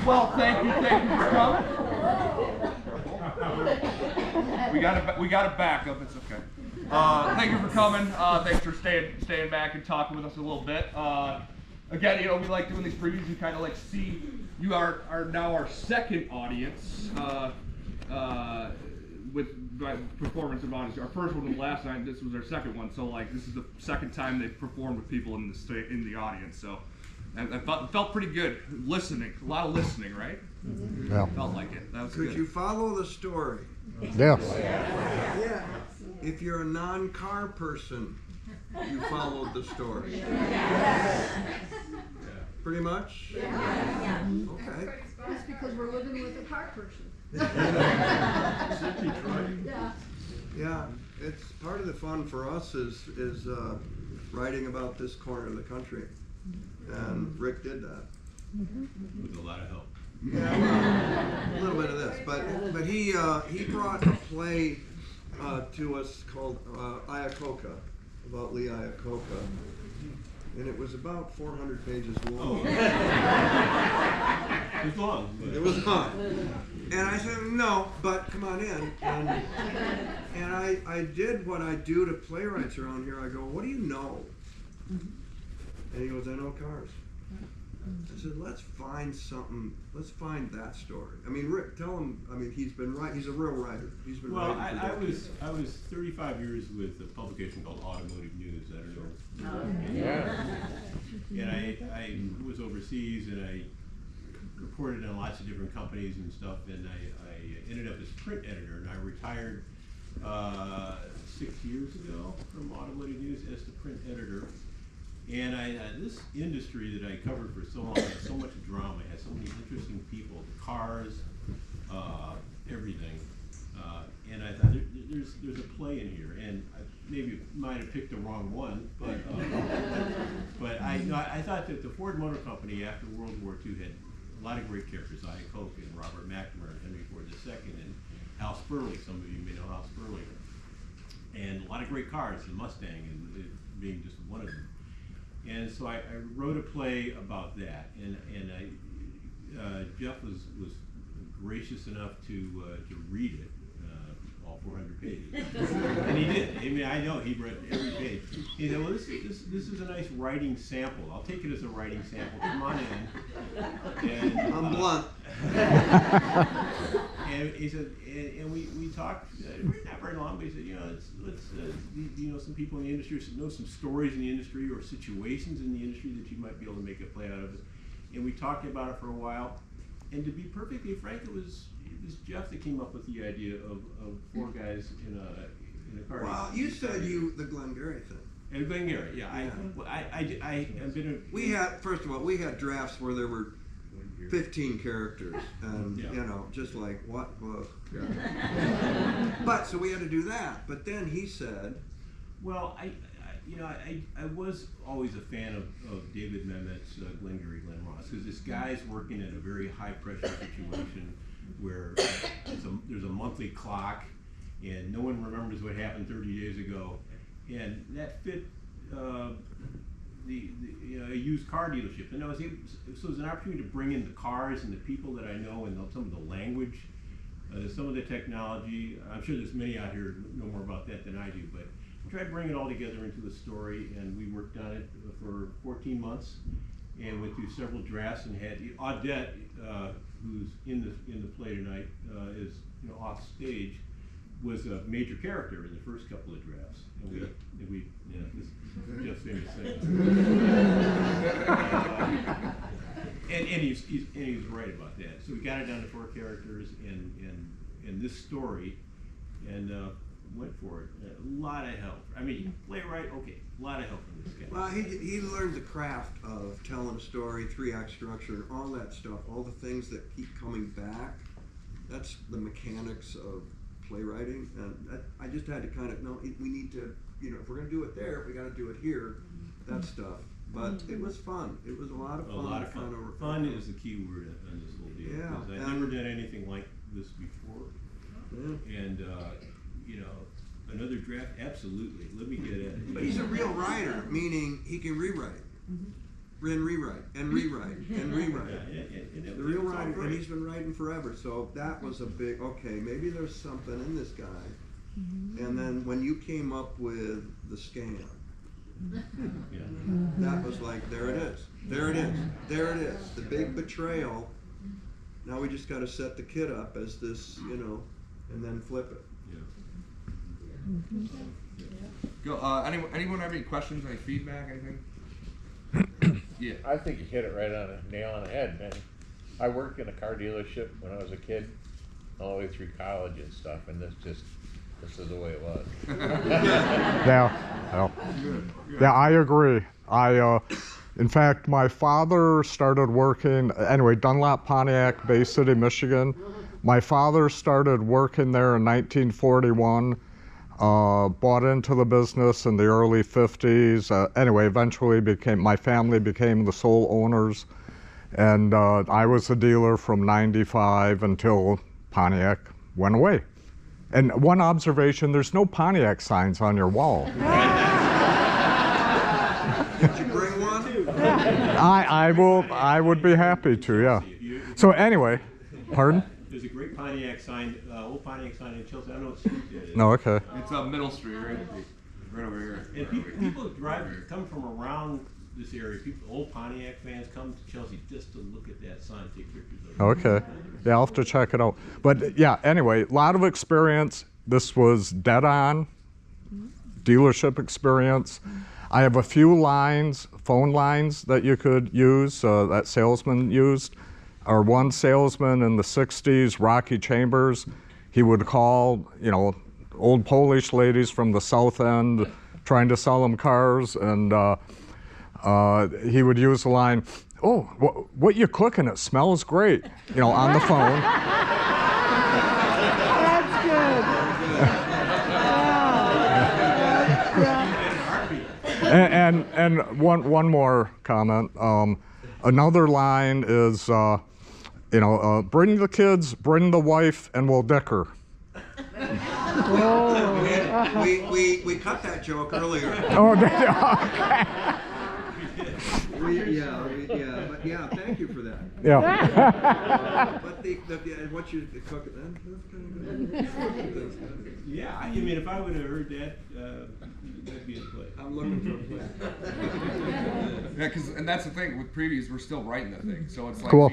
Well, thank you for coming. We got a backup. It's okay. Thank you for coming. Thanks for staying back and talking with us a little bit. Again, you know, we like doing these previews. We kind of like see you are now our second audience with performance of audience. Our first one was last night. This was our second one. So like this is the second time they've performed with people in the audience. So I felt pretty good listening. A lot of listening, right? Yeah. Felt like it. That was Could good. you follow the story? Yeah. Yeah. If you're a non-car person, you followed the story. Pretty much? Okay. That's because we're living with a car person. Yeah, it's part of the fun for us is writing about this corner of the country. And Rick did that. With a lot of help. Yeah, well, a little bit of this, but he brought a play to us called Iacocca, about Lee Iacocca, and it was about 400 pages long. Oh. It was long. It was long, and I said no, but come on in, and I did what I do to playwrights around here. I go, what do you know? And he goes, I know cars. I said, let's find something. Let's find that story. I mean, Rick, tell him. I mean, he's a real writer. He's been Well, writing. I was 35 years with a publication called Automotive News. I don't know. And I was overseas and I reported on lots of different companies and stuff. And I ended up as print editor, and I retired 6 years ago from Automotive News as the print editor. And this industry that I covered for so long had so much drama, had so many interesting people, cars, everything. And I thought there's a play in here, and I maybe might have picked the wrong one, but I thought that the Ford Motor Company after World War II had a lot of great characters, Iacocca and Robert McNamara and Henry Ford II and Hal Sperling. Some of you may know Hal Sperling, and a lot of great cars, the Mustang and being just one of them. And so I wrote a play about that, and Jeff was gracious enough to read it, all 400 pages, and he did. I mean, I know he read every page. He said, "Well, this is a nice writing sample. I'll take it as a writing sample. Come on in." And, I'm blunt. And he said, and we talked, not very long, but he said, you know, let's you know, some people in the industry, know some stories in the industry or situations in the industry that you might be able to make a play out of it. And we talked about it for a while. And to be perfectly frank, it was Jeff that came up with the idea of four guys in a car. Well, you said the Glengarry thing. And Glengarry, yeah. I have been We had, first of all, we had drafts where there were 15 characters, and Yeah. you know, just like what? Well, yeah. But so we had to do that. But then he said, well, I was always a fan of David Mamet's Glengarry Glen Ross, because this guy's working in a very high pressure situation where there's a monthly clock and no one remembers what happened 30 days ago, and that fit a used car dealership. And so it was an opportunity to bring in the cars and the people that I know and some of the language, some of the technology. I'm sure there's many out here who know more about that than I do, but I tried to bring it all together into the story, and we worked on it for 14 months and went through several drafts and had Audette, who's in the play tonight, is off stage, was a major character in the first couple of drafts, and we this is Jeff's famous thing. And he's right about that. So we got it down to 4 characters and this story, and went for it. A lot of help. I mean, playwright, okay, a lot of help from this guy. well, he learned the craft of telling a story, 3-act structure, all that stuff, all the things that keep coming back. That's the mechanics of playwriting, and I just had to kind of know we need to, if we're going to do it there, we got to do it here, that stuff. But it was fun. It was a lot of fun. A lot of fun. Fun is the key word on this whole deal. Yeah, Because I never did anything like this before. Yeah. And another draft, absolutely. Let me get at it. But he's a real writer, meaning he can rewrite. rewrite and rewrite and rewrite. Yeah, and it The real was all writer, and great. he's been writing forever. So that was a big, okay, maybe there's something in this guy. And then when you came up with the scam, Yeah. that was like, there it is, there it is, there it is, the big betrayal. Now we just gotta set the kid up as this, you know, and then flip it. Yeah. Go. Anyone have any questions? Any feedback? Anything? Yeah. I think you hit it right on the nail on the head, man. I worked in a car dealership when I was a kid, all the way through college and stuff, and this is the way it was. Yeah, I agree. In fact, my father started working, anyway, Dunlop Pontiac, Bay City, Michigan. My father started working there in 1941, bought into the business in the early 50s. Anyway, eventually my family became the sole owners. And I was a dealer from 95 until Pontiac went away. And one observation, there's no Pontiac signs on your wall. Did you bring one? I would be happy to, yeah. So anyway, pardon? There's a great Pontiac sign, old Pontiac sign in Chelsea. I don't know what street that is. No, okay. It's Middle Street, right over here. And people come from around this area. Old Pontiac fans come to Chelsea just to look at that sign, take pictures of it. Okay. Yeah, I'll have to check it out. But yeah, anyway, a lot of experience. This was dead on dealership experience. I have a few lines, phone lines that you could use, that salesman used. Our one salesman in the 60s, Rocky Chambers, he would call, you know, old Polish ladies from the South End trying to sell them cars, and he would use the line, "Oh, what you cooking? It smells great," you know, on the phone. That's good. And one more comment. Another line is, bring the kids, bring the wife, and we'll dicker. We cut that joke earlier. Oh, okay. But yeah, thank you for that. Yeah. But what you cook it then? That's kind of good. Yeah, I mean, if I would have heard that, that'd be in play. I'm looking for a play. Yeah, and that's the thing with previews, we're still writing the thing, so it's like Cool.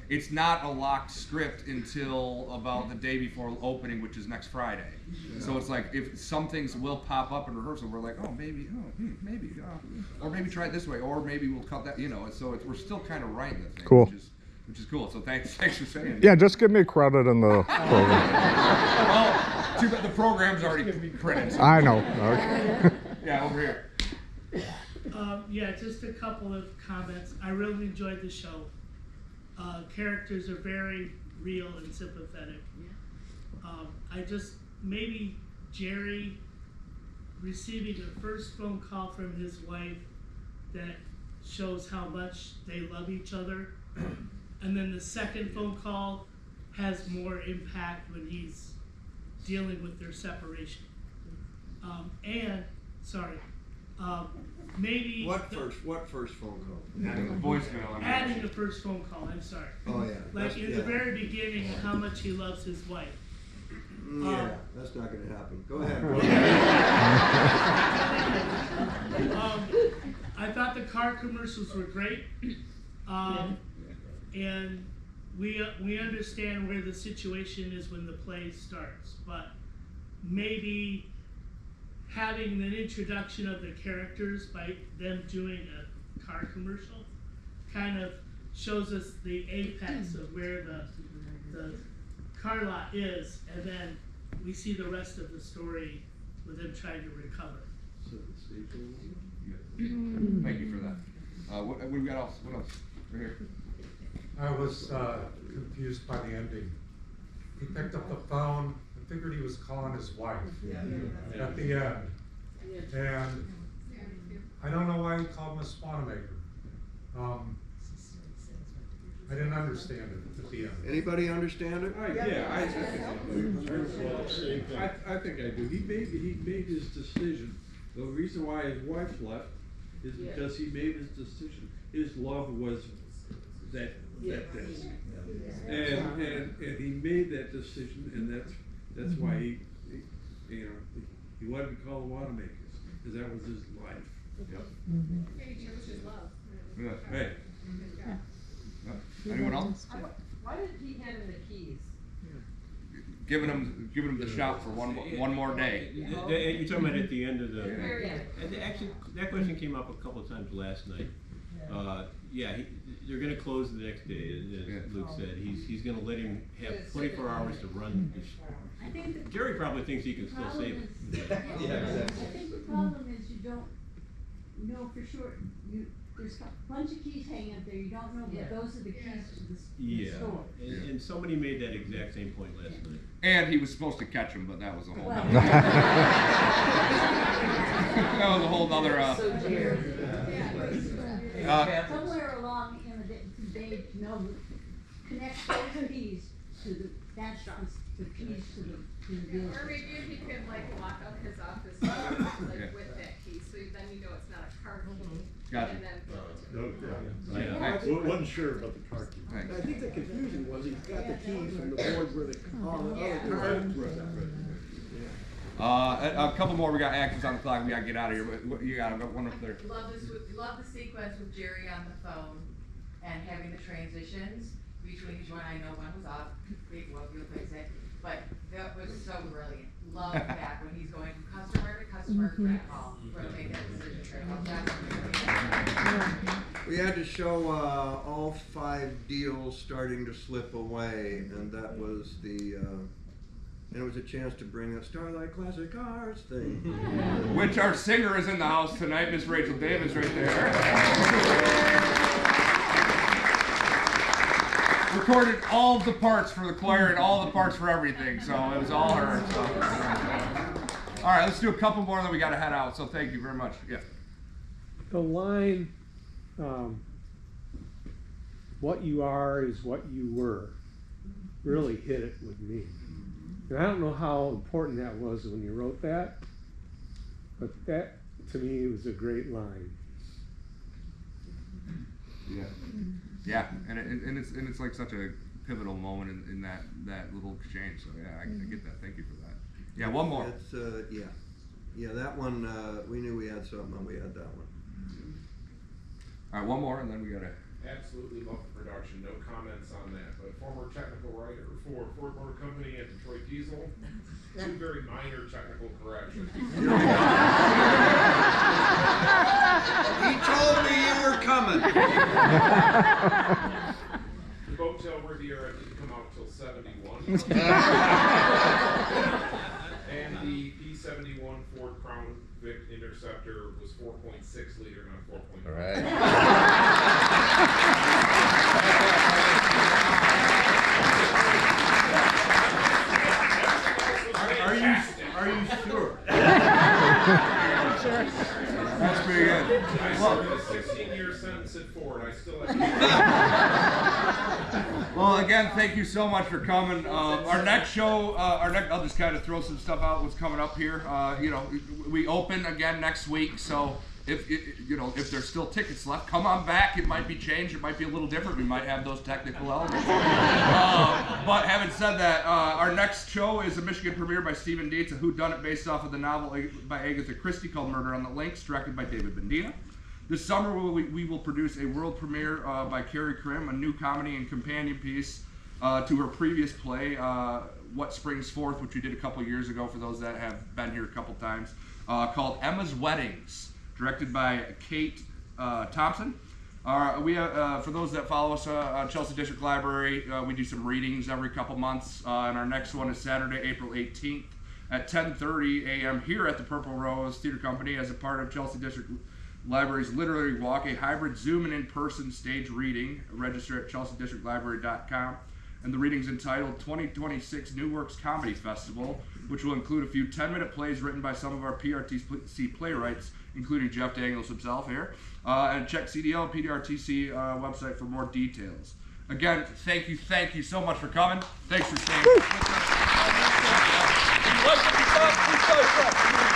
it's not a locked script until about the day before opening, which is next Friday. So it's like if some things will pop up in rehearsal, we're like, maybe, or maybe try it this way, or maybe we'll cut that, you know. So we're still kind of writing the thing, Cool. which is cool. So thanks for saying it. Yeah, just give me credit in the program. Well, too bad the program's already printed. So. I know. Okay. Yeah, over here. Yeah, just a couple of comments. I really enjoyed the show. Characters are very real and sympathetic. Maybe Jerry receiving a first phone call from his wife that shows how much they love each other. And then the second phone call has more impact when he's dealing with their separation. Maybe What first phone call? Voicemail. adding a first phone call, I'm sorry. Oh yeah. Like in the very beginning, how much he loves his wife. Yeah, that's not going to happen. Go ahead. I thought the car commercials were great. And we understand where the situation is when the play starts, but maybe having an introduction of the characters by them doing a car commercial kind of shows us the apex of where the car lot is, and then we see the rest of the story with them trying to recover. Thank you for that. What we got else? What else? Right here. I was confused by the ending. He picked up the phone and figured he was calling his wife at the end. And I don't know why he called Miss Wanamaker. I didn't understand it at the end. Anybody understand it? I think I do. He made his decision. The reason why his wife left is because he made his decision. His love was that desk. And he made that decision, and that's why he wanted to call the Watermakers, because that was his life. Yep. He chose his love. Yeah. Right. Anyone else? Why did he hand him the keys? Giving him the shot for one more day. You're talking about at the end of the. Very end. Actually, that question came up a couple of times last night. They're going to close the next day, as Luke said. He's going to let him have 24 hours to run. I think the Jerry probably thinks he can still problem save it. is, I think the problem is you don't know for sure, there's a bunch of keys hanging up there, you don't know, but those are the keys to the Yeah, store. and somebody made that exact same point last night. And he was supposed to catch him, but that was a whole. Well- That was a whole other. Somewhere along in the day, connect those keys to the, that's the keys to the deal. Or maybe if he could like lock up his office like with that key, so then you know it's not a card key. Gotcha. And then Wasn't sure about the car key. I think the confusion was he got the key from the board where all the other cards were. A couple more. We got actors on the clock. We gotta get out of here. But you got one up there. Love the sequence with Jerry on the phone and having the transitions between each one. I know one was off, what you'll fix it, but that was so brilliant. Love that when he's going from customer to customer, credit call, rotate that decision tree. We had to show all 5 deals starting to slip away, and that was and it was a chance to bring a Starlight Classic Cars thing. Which our singer is in the house tonight, Miss Rachel Davis, right there. Recorded all of the parts for the choir and all the parts for everything, so it was all her. So. All right, let's do a couple more, then we got to head out. So thank you very much. Yeah. The line, what you are is what you were, really hit it with me. And I don't know how important that was when you wrote that, but that, to me, was a great line. Yeah. Yeah, and it's like such a pivotal moment in that little exchange. So yeah, I get that. Thank you for that. Yeah, one more. It's yeah, that one we knew we had something, and we had that one. All right, one more, and then we gotta. Absolutely love the production. No comments on that. But former technical writer for Ford Motor Company and Detroit Diesel. 2 very minor technical corrections. He told me you were coming. The Boattail Riviera didn't come out till 71. And the P71 Ford Crown Vic Interceptor was 4.6 liter, not 4.5. All right. Are you sure? That's pretty good. I served a 16-year sentence at Ford. I still have. Well, again, thank you so much for coming. Our next show, I'll just kind of throw some stuff out. What's coming up here? We open again next week, so. If there's still tickets left, come on back. It might be changed. It might be a little different. We might have those technical elements. But having said that, our next show is a Michigan premiere by Stephen Dietz, a whodunit based off of the novel by Agatha Christie called Murder on the Links, directed by David Bendina. This summer we will produce a world premiere by Carrie Krim, a new comedy and companion piece to her previous play, What Springs Forth, which we did a couple years ago for those that have been here a couple times, called Emma's Weddings. Directed by Kate Thompson. For those that follow us on Chelsea District Library, we do some readings every couple months, and our next one is Saturday, April 18th at 10:30 a.m. here at the Purple Rose Theater Company as a part of Chelsea District Library's Literary Walk, a hybrid Zoom and in-person stage reading. Register at chelseadistrictlibrary.com. And the reading's entitled 2026 New Works Comedy Festival, which will include a few 10-minute plays written by some of our PRTC playwrights, including Jeff Daniels himself here. And check CDL and PDRTC website for more details. Again, thank you so much for coming. Thanks for staying with us.